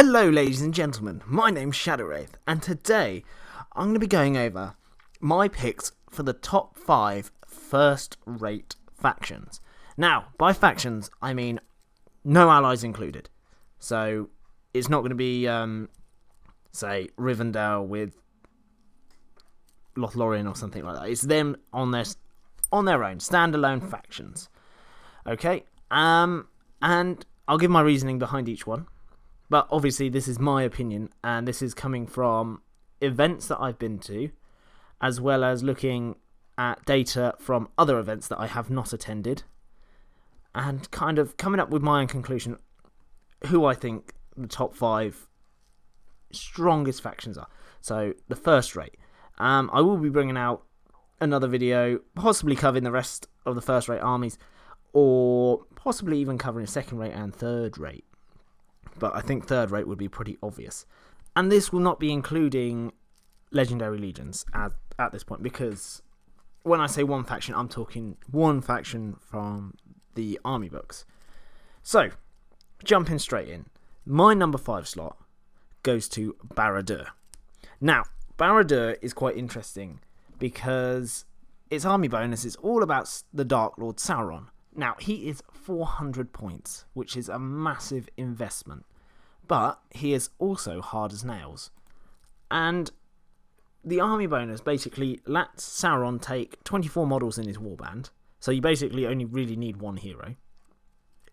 Hello ladies and gentlemen, my name's Shadowwraith, and today I'm going to be going over my picks for the top 5 first-rate factions. Now, by factions, I mean no allies included. So, it's not going to be, say, Rivendell with Lothlorien or something like that. It's them on their own, standalone factions. Okay, and I'll give my reasoning behind each one. But obviously this is my opinion, and this is coming from events that I've been to, as well as looking at data from other events that I have not attended, and kind of coming up with my own conclusion who I think the top 5 strongest factions are. So, the first rate. I will be bringing out another video, possibly covering the rest of the first rate armies, or possibly even covering second rate and third rate. But I think third rate would be pretty obvious. And this will not be including Legendary Legions at this point, because when I say one faction, I'm talking one faction from the army books. So, jumping straight in. My number 5 slot goes to Barad-dûr. Now, Barad-dûr is quite interesting because its army bonus is all about the Dark Lord Sauron. Now, he is 400 points, which is a massive investment. But he is also hard as nails. And the army bonus basically lets Sauron take 24 models in his warband. So you basically only really need one hero.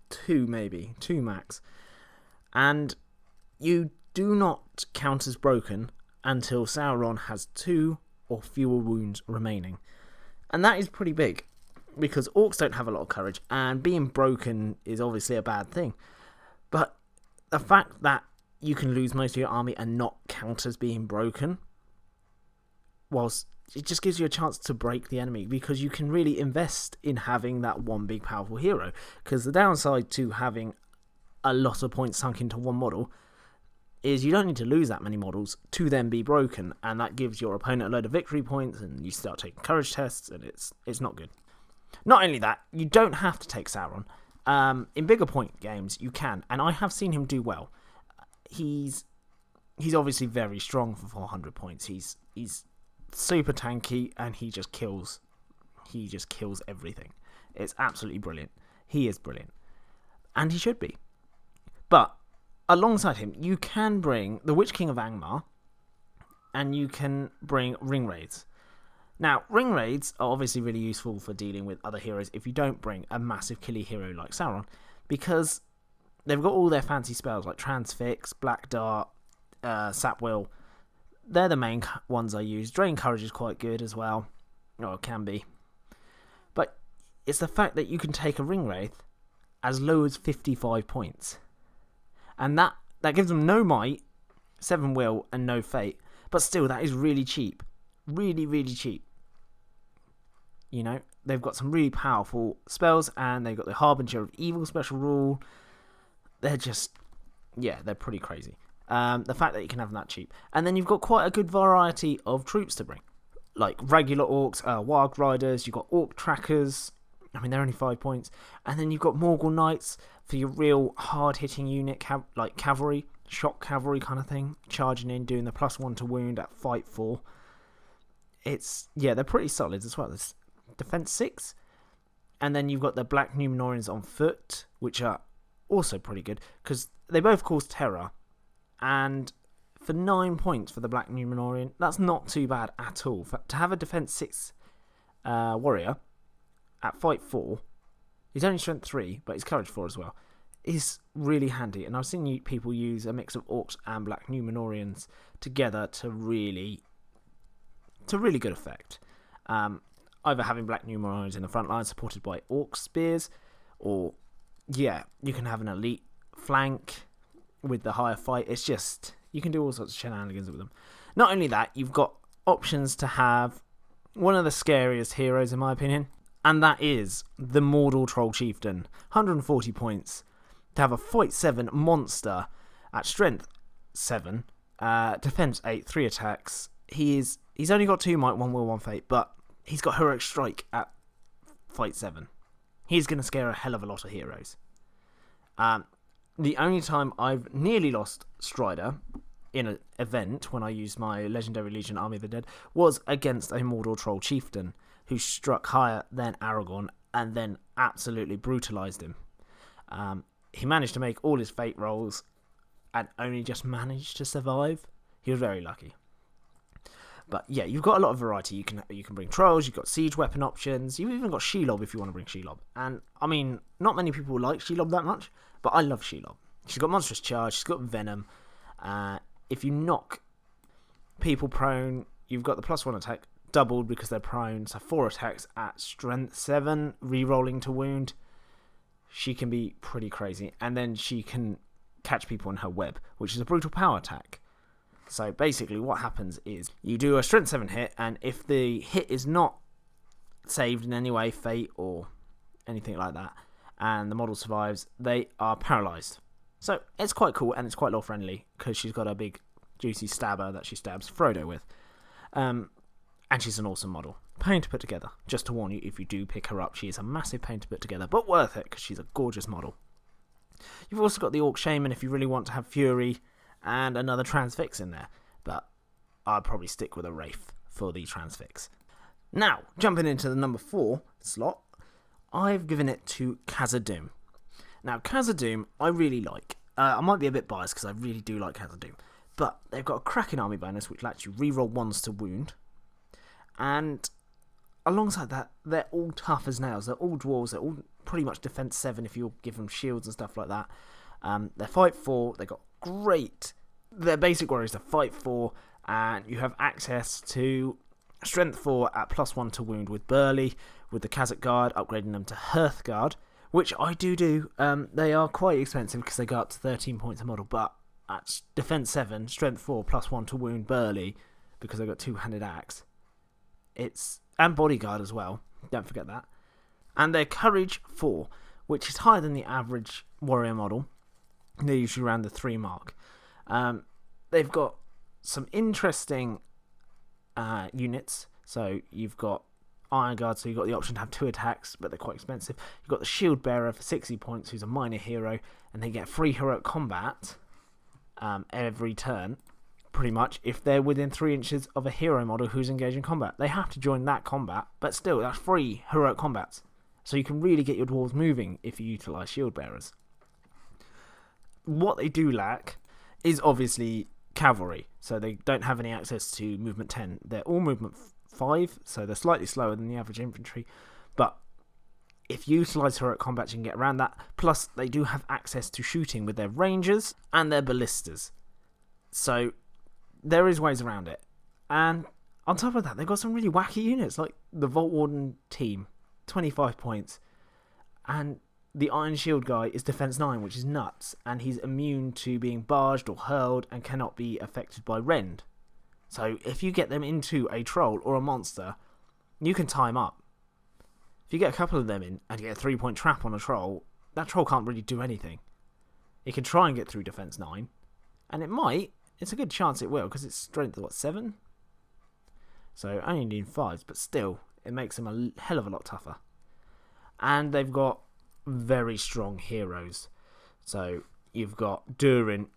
2 maybe, 2 max. And you do not count as broken until Sauron has 2 or fewer wounds remaining. And that is pretty big, because orcs don't have a lot of courage, and being broken is obviously a bad thing. But the fact that you can lose most of your army and not count as being broken, whilst it just gives you a chance to break the enemy, because you can really invest in having that one big powerful hero. Because the downside to having a lot of points sunk into one model is you don't need to lose that many models to then be broken, and that gives your opponent a load of victory points, and you start taking courage tests, and it's not good. Not only that, you don't have to take Sauron. In bigger point games, you can, and I have seen him do well. He's obviously very strong for 400 points. He's super tanky, and he just kills everything. It's absolutely brilliant. He is brilliant, and he should be. But alongside him, you can bring the Witch King of Angmar, and you can bring ring raids. Now, ring raids are obviously really useful for dealing with other heroes if you don't bring a massive killy hero like Sauron, because they've got all their fancy spells like Transfix, Black Dart, Sap Will. They're the main ones I use. Drain Courage is quite good as well, or it can be. But it's the fact that you can take a ring wraith as low as 55 points. And that gives them no might, 7 will, and no fate. But still, that is really cheap. Really, really cheap. You know, they've got some really powerful spells, and they've got the Harbinger of Evil special rule. They're just, yeah, they're pretty crazy. The fact that you can have them that cheap. And then you've got quite a good variety of troops to bring. Like regular orcs, Warg Riders, you've got Orc Trackers. I mean, they're only 5 points. And then you've got Morgul Knights for your real hard-hitting unit, like cavalry, shock cavalry kind of thing. Charging in, doing the +1 to wound at fight 4. They're pretty solid as well. There's defense 6. And then you've got the Black Numenorians on foot, which are also pretty good, because they both cause terror. And for 9 points for the Black Numenorian, that's not too bad at all. To have a defense 6 warrior at fight 4, he's only strength 3, but he's courage 4 as well, is really handy. And I've seen people use a mix of orcs and Black Numenorians together to really good effect. Either having Black Numenorians in the front line supported by orc spears, or you can have an elite flank with the higher fight. It's just, you can do all sorts of shenanigans with them. Not only that, you've got options to have one of the scariest heroes in my opinion, and that is the Mordor Troll Chieftain. 140 points to have a fight 7 monster at strength 7, defense 8, 3 attacks. He's only got 2 might, 1 will, 1 fate, but he's got heroic strike at fight 7. He's going to scare a hell of a lot of heroes. the only time I've nearly lost Strider in an event when I used my Legendary Legion Army of the Dead was against a Mordor Troll Chieftain who struck higher than Aragorn and then absolutely brutalized him. He managed to make all his fate rolls and only just managed to survive. He was very lucky. But yeah, you've got a lot of variety. You can bring trolls, you've got siege weapon options, you've even got Shelob if you want to bring Shelob. And I mean, not many people like Shelob that much, but I love Shelob. She's got monstrous charge, she's got venom. If you knock people prone, you've got the +1 attack doubled because they're prone, so 4 attacks at strength 7, re-rolling to wound. She can be pretty crazy, and then she can catch people in her web, which is a brutal power attack. So basically what happens is you do a strength 7 hit, and if the hit is not saved in any way, fate or anything like that, and the model survives, they are paralyzed. So it's quite cool, and it's quite lore friendly because she's got a big juicy stabber that she stabs Frodo with. And she's an awesome model. Pain to put together. Just to warn you, if you do pick her up, she is a massive pain to put together, but worth it because she's a gorgeous model. You've also got the Orc Shaman if you really want to have Fury and another Transfix in there, but I'd probably stick with a Wraith for the Transfix. Now, jumping into the number 4 slot, I've given it to Khazad-dûm. Now, Khazad-dûm I really like. I might be a bit biased because I really do like Khazad-dûm, but they've got a cracking army bonus which lets you reroll 1s to wound. And alongside that, they're all tough as nails. They're all dwarves. They're all pretty much defense 7 if you give them shields and stuff like that. They're fight 4. They've got great... Their basic warriors are fight 4, and you have access to strength 4 at +1 to wound with Burly, with the Khazad Guard, upgrading them to Hearth Guard, which I do. They are quite expensive because they go up to 13 points a model, but at defense 7, strength 4, +1 to wound Burly, because they've got two-handed axe. And bodyguard as well, don't forget that. And they're courage 4, which is higher than the average warrior model. They're usually around the 3 mark. They've got some interesting units. So you've got Iron Guard, so you've got the option to have 2 attacks, but they're quite expensive. You've got the Shield Bearer for 60 points, who's a minor hero, and they get free heroic combat every turn. Pretty much, if they're within 3 inches of a hero model who's engaged in combat. They have to join that combat, but still, that's free heroic combats. So you can really get your dwarves moving if you utilise shield bearers. What they do lack is obviously cavalry, so they don't have any access to movement 10. They're all movement 5, so they're slightly slower than the average infantry, but if you utilise heroic combat, you can get around that. Plus, they do have access to shooting with their rangers and their ballistas. So there is ways around it. And on top of that, they've got some really wacky units, like the Vault Warden team, 25 points. And the Iron Shield guy is defense 9, which is nuts. And he's immune to being barged or hurled and cannot be affected by rend. So if you get them into a troll or a monster, you can tie him up. If you get a couple of them in and you get a 3-point trap on a troll, that troll can't really do anything. It can try and get through defense 9. And it might. It's a good chance it will, because it's strength, 7? So only need 5s, but still, it makes them a hell of a lot tougher. And they've got very strong heroes. So you've got Durin,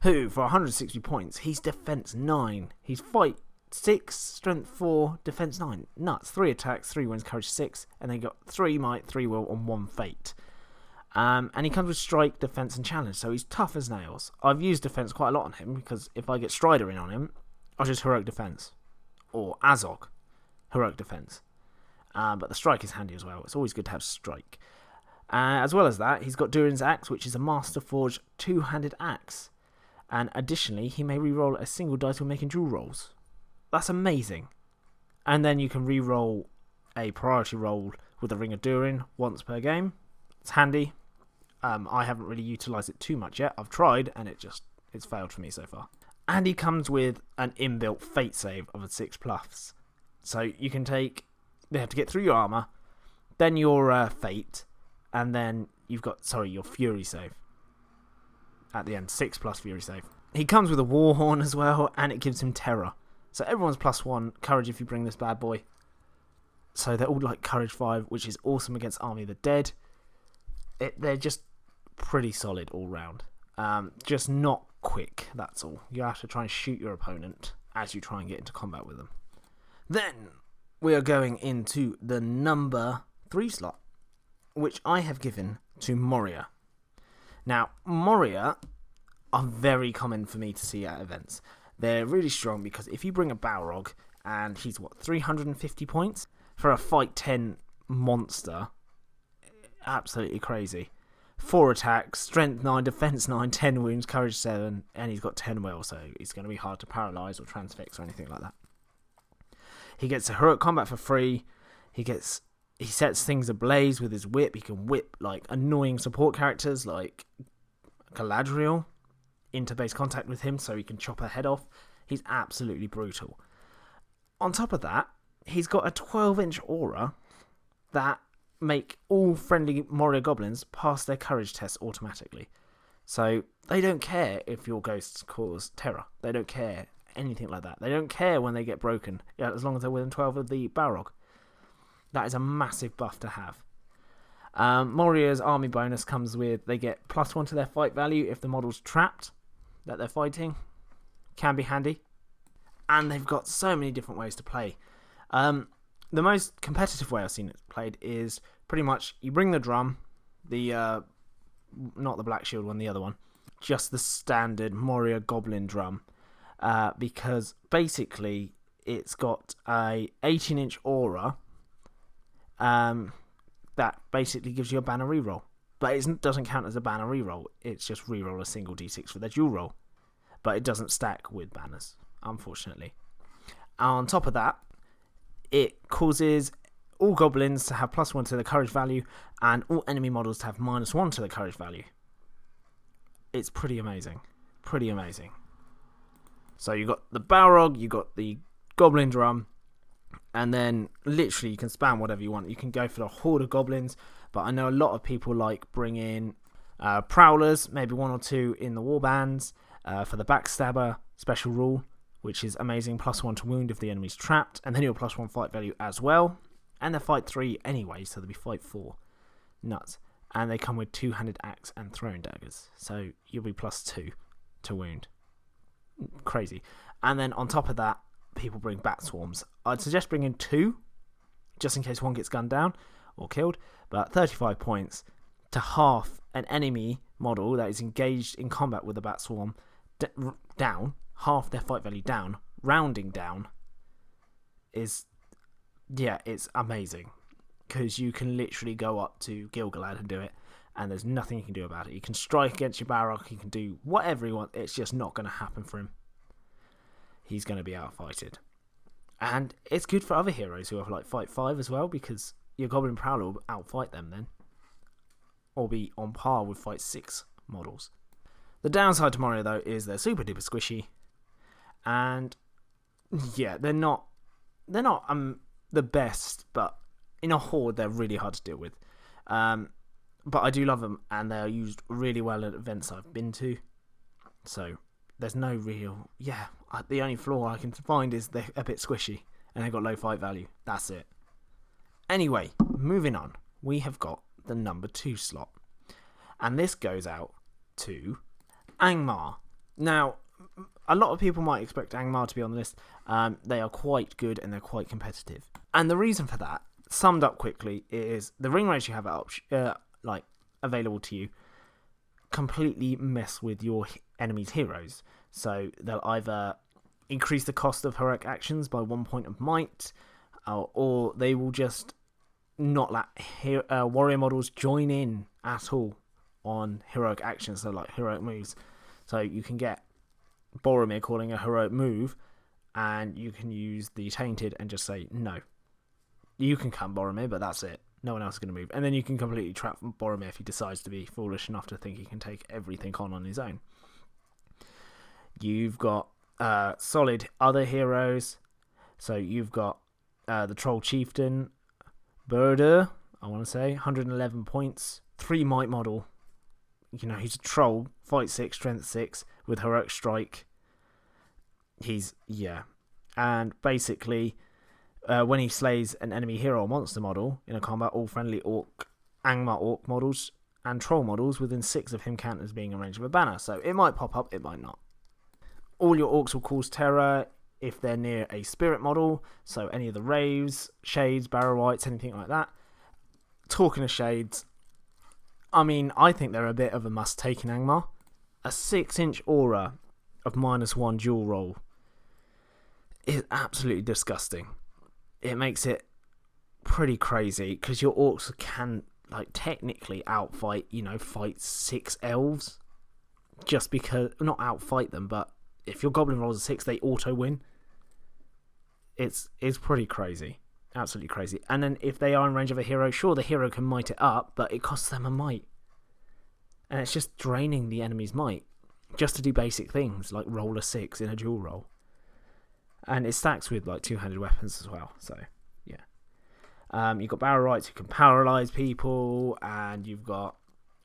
who, for 160 points, he's defense 9. He's fight 6, strength 4, defense 9. Nuts. 3 attacks, 3 wins, courage 6, and they got 3 might, 3 will, and 1 fate. And he comes with strike, defense, and challenge, so he's tough as nails. I've used defense quite a lot on him, because if I get Strider in on him, I'll just heroic defense. Or Azog, heroic defense. But the strike is handy as well. It's always good to have strike. As well as that, he's got Durin's axe, which is a Master Forge 2-handed axe. And additionally, he may reroll a single dice when making dual rolls. That's amazing. And then you can reroll a priority roll with the Ring of Durin once per game. It's handy. I haven't really utilised it too much yet. I've tried, and it's failed for me so far. And he comes with an inbuilt fate save of a 6+. So you can take... They have to get through your armour, then your fate, and then you've got, your fury save. At the end, 6+ fury save. He comes with a Warhorn as well, and it gives him terror. So everyone's +1 courage if you bring this bad boy. So they're all like courage 5, which is awesome against Army of the Dead. They're just pretty solid all round. Just not quick, that's all. You have to try and shoot your opponent as you try and get into combat with them. Then we are going into the number 3 slot, which I have given to Moria. Now, Moria are very common for me to see at events. They're really strong because if you bring a Balrog, and he's 350 points for a fight 10 monster, absolutely crazy. 4 attacks, strength 9, defense 9, 10 wounds, courage 7, and he's got 10 will, so he's going to be hard to paralyze or transfix or anything like that. He gets a heroic combat for free. He sets things ablaze with his whip. He can whip like annoying support characters like Galadriel into base contact with him, so he can chop her head off. He's absolutely brutal. On top of that, he's got a 12-inch aura that make all friendly Moria goblins pass their courage test automatically. So they don't care if your ghosts cause terror. They don't care anything like that. They don't care when they get broken, as long as they're within 12 of the Balrog. That is a massive buff to have. Moria's army bonus comes with, they get +1 to their fight value if the model's trapped that they're fighting. Can be handy. And they've got so many different ways to play. The most competitive way I've seen it played is pretty much you bring the drum, not the Black Shield one, the other one, just the standard Moria Goblin drum, because basically it's got a 18-inch aura that basically gives you a banner reroll, but it doesn't count as a banner reroll. It's just reroll a single d6 for their dual roll, but it doesn't stack with banners, unfortunately. On top of that, it causes all goblins to have +1 to the courage value and all enemy models to have -1 to the courage value. It's pretty amazing. Pretty amazing. So you got the Balrog, you got the Goblin Drum, and then literally you can spam whatever you want. You can go for the Horde of Goblins, but I know a lot of people like bringing Prowlers, maybe 1 or 2 in the Warbands, for the Backstabber special rule, which is amazing, +1 to wound if the enemy's trapped, and then you'll +1 fight value as well. And they're fight 3 anyway, so they'll be fight 4. Nuts. And they come with 2-handed axe and throwing daggers, so you'll be +2 to wound. Crazy. And then on top of that, people bring bat swarms. I'd suggest bringing 2, just in case one gets gunned down or killed, but 35 points to half an enemy model that is engaged in combat with a bat swarm down, half their fight value down, rounding down, is, yeah, it's amazing. Because you can literally go up to Gil-galad and do it, and there's nothing you can do about it. You can strike against your Balrog, you can do whatever you want, it's just not going to happen for him. He's going to be outfighted. And it's good for other heroes who have like fight 5 as well, because your Goblin Prowler will outfight them then. Or be on par with fight 6 models. The downside to Moria though is they're super duper squishy. And yeah, they're not the best, but in a horde they're really hard to deal with. But I do love them, and they're used really well at events I've been to. So there's no real, the only flaw I can find is they're a bit squishy and they've got low fight value. That's it. Anyway, moving on, we have got the number 2 slot, and this goes out to Angmar. Now, a lot of people might expect Angmar to be on the list. They are quite good and they're quite competitive, and the reason for that, summed up quickly, is the ring rates you have available to you completely mess with your enemy's heroes. So they'll either increase the cost of heroic actions by 1 point of might, or they will just not let warrior models join in at all on heroic actions, so like heroic moves. So you can get Boromir calling a heroic move, and you can use the Tainted and just say no. You can come Boromir, but that's it. No one else is going to move. And then you can completely trap Boromir if he decides to be foolish enough to think he can take everything on his own. You've got solid other heroes. So you've got the Troll Chieftain, Barad-dûr, I want to say, 111 points, 3 might model. You know, he's a troll, fight 6, strength 6, with heroic strike. And basically, when he slays an enemy hero or monster model in a combat, all friendly Angmar orc models and troll models within 6 of him count as being in range of a banner. So it might pop up, it might not. All your orcs will cause terror if they're near a spirit model. So any of the Raves, Shades, Barrow Whites, anything like that. Talking of Shades, I mean, I think they're a bit of a must-take in Angmar. A 6-inch aura of -1 dual roll is absolutely disgusting. It makes it pretty crazy because your orcs can, like, technically outfight, fight 6 elves. Just because, not outfight them, but if your goblin rolls a 6, they auto win. It's pretty crazy. Absolutely crazy. And then if they are in range of a hero, sure, the hero can might it up, but it costs them a might. And it's just draining the enemy's might just to do basic things like roll a 6 in a dual roll. And it stacks with like 2-handed weapons as well. So, yeah. You've got Barrow Rights who can paralyze people, and you've got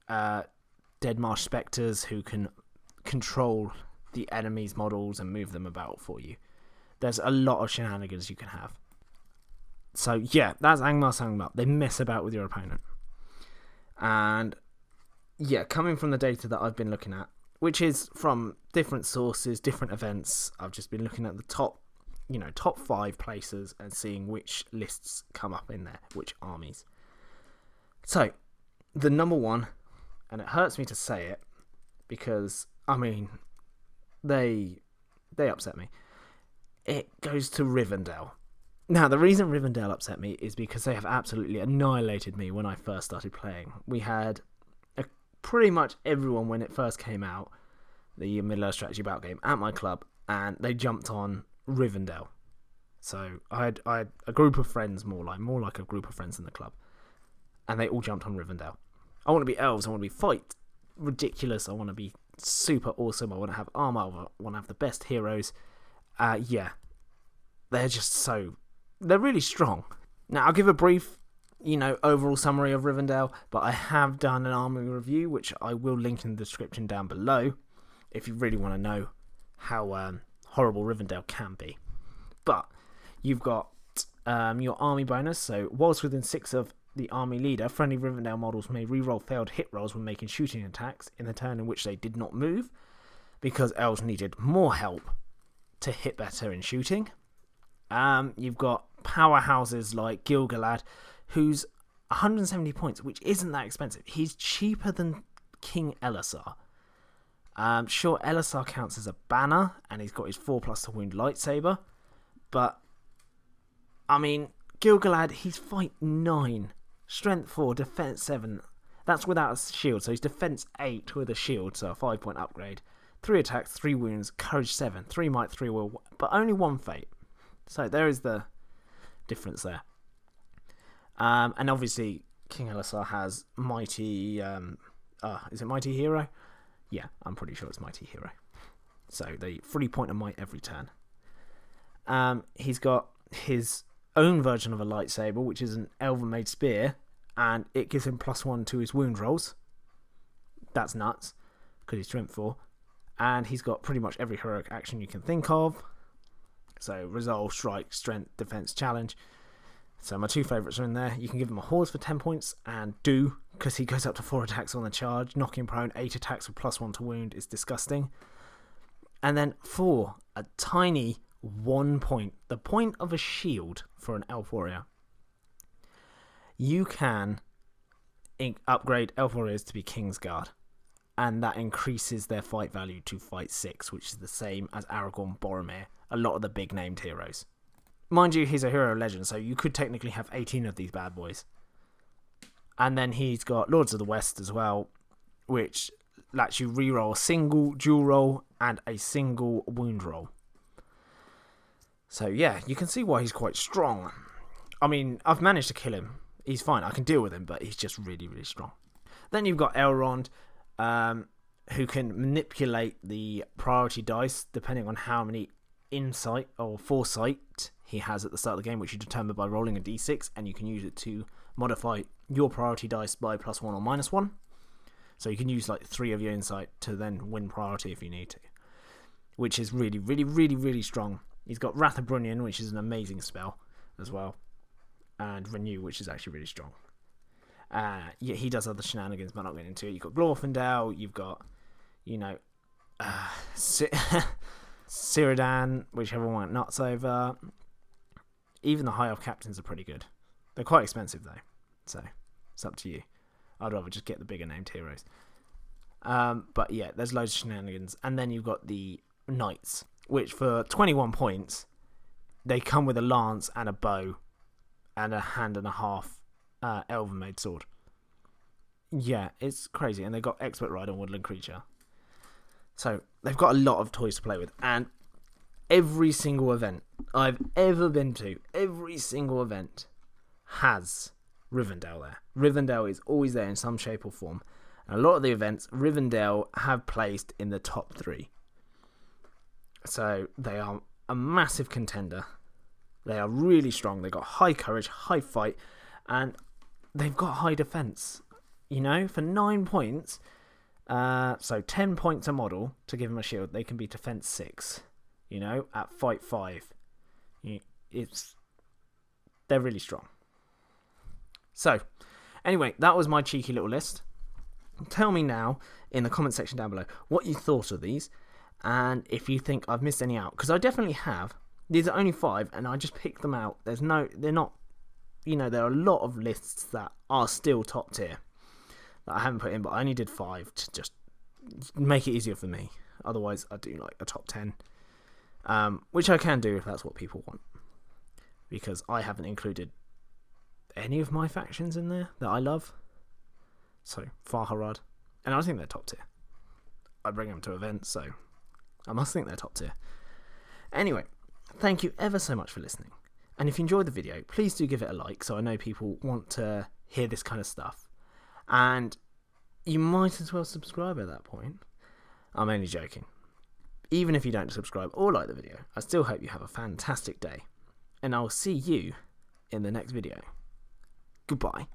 Dead Marsh Spectres who can control the enemy's models and move them about for you. There's a lot of shenanigans you can have. So, yeah, that's Angmar summing up. They mess about with your opponent. And, yeah, coming from the data that I've been looking at, which is from different sources, different events, I've just been looking at the top 5 places and seeing which lists come up in there, which armies. So, the number one, and it hurts me to say it, because, I mean, they upset me. It goes to Rivendell. Now, the reason Rivendell upset me is because they have absolutely annihilated me when I first started playing. We had pretty much everyone when it first came out, the Middle-earth strategy battle game, at my club, and they jumped on Rivendell. So I had a group of friends, more like a group of friends in the club, and they all jumped on Rivendell. I want to be elves. I want to be fight ridiculous. I want to be super awesome. I want to have armor. I want to have the best heroes. Yeah, they're really strong. Now I'll give a brief, overall summary of Rivendell, but I have done an army review, which I will link in the description down below, if you really want to know how horrible Rivendell can be. But you've got your army bonus, so whilst within 6 of the army leader, friendly Rivendell models may reroll failed hit rolls when making shooting attacks in the turn in which they did not move, because elves needed more help to hit better in shooting. You've got powerhouses like Gil-galad, who's 170 points, which isn't that expensive. He's cheaper than King Elisar. Sure, Elisar counts as a banner, and he's got his 4+ to wound lightsaber, but, I mean, Gil-galad, he's fight 9, strength 4, defense 7. That's without a shield, so he's defense 8 with a shield, so a 5-point upgrade. 3 attacks, 3 wounds, courage 7, 3 might, 3 will, but only 1 fate. So there is the difference there. And obviously, King Elisar has Mighty... is it Mighty Hero? Yeah, I'm pretty sure it's Mighty Hero. So they 3-point of might every turn. He's got his own version of a lightsaber, which is an elven-made spear, and it gives him +1 to his wound rolls. That's nuts, because he's strength 4. And he's got pretty much every heroic action you can think of. So resolve, strike, strength, defense, challenge. So my 2 favourites are in there. You can give him a horse for 10 points, and do, because he goes up to 4 attacks on the charge. Knocking prone, 8 attacks with +1 to wound is disgusting. And then 4, a tiny 1 point. The point of a shield for an elf warrior. You can upgrade elf warriors to be Kingsguard, and that increases their fight value to fight 6, which is the same as Aragorn, Boromir, a lot of the big named heroes. Mind you, he's a hero legend, so you could technically have 18 of these bad boys. And then he's got Lords of the West as well, which lets you reroll a single dual roll and a single wound roll. So yeah, you can see why he's quite strong. I mean, I've managed to kill him. He's fine, I can deal with him, but he's just really, really strong. Then you've got Elrond, who can manipulate the priority dice depending on how many insight or foresight he has at the start of the game, which you determine by rolling a d6, and you can use it to modify your priority dice by +1 or -1. So you can use like 3 of your insight to then win priority if you need to, which is really, really, really, really strong. He's got Wrath of Brunnion, which is an amazing spell as well, and Renew, which is actually really strong. Yeah, he does other shenanigans, but I'm not getting into it. You've got Glorfindel, you've got, you know, Círdan, which everyone went nuts over. Even the High Elf captains are pretty good. They're quite expensive, though, so it's up to you. I'd rather just get the bigger named heroes. But yeah, there's loads of shenanigans. And then you've got the Knights, which for 21 points, they come with a lance and a bow and a hand and a half elven made sword. Yeah, it's crazy. And they've got expert ride on woodland creature. So they've got a lot of toys to play with. And every single event I've ever been to, every single event has Rivendell there. Rivendell is always there in some shape or form. And a lot of the events, Rivendell have placed in the top 3. So they are a massive contender. They are really strong. They've got high courage, high fight, and they've got high defense. You know, for 9 points, so 10 points a model to give them a shield, they can be defense 6. You know, at fight 5. They're really strong. So, anyway, that was my cheeky little list. Tell me now in the comment section down below what you thought of these, and if you think I've missed any out, because I definitely have. These are only 5, and I just picked them out. They're not, there are a lot of lists that are still top tier that I haven't put in, but I only did 5 to just make it easier for me. Otherwise, I do like a top 10, which I can do if that's what people want, because I haven't included any of my factions in there that I love. So, Farharad, and I think they're top tier. I bring them to events, so I must think they're top tier. Anyway, thank you ever so much for listening. And if you enjoyed the video, please do give it a like, so I know people want to hear this kind of stuff. And you might as well subscribe at that point. I'm only joking. Even if you don't subscribe or like the video, I still hope you have a fantastic day. And I'll see you in the next video. Goodbye.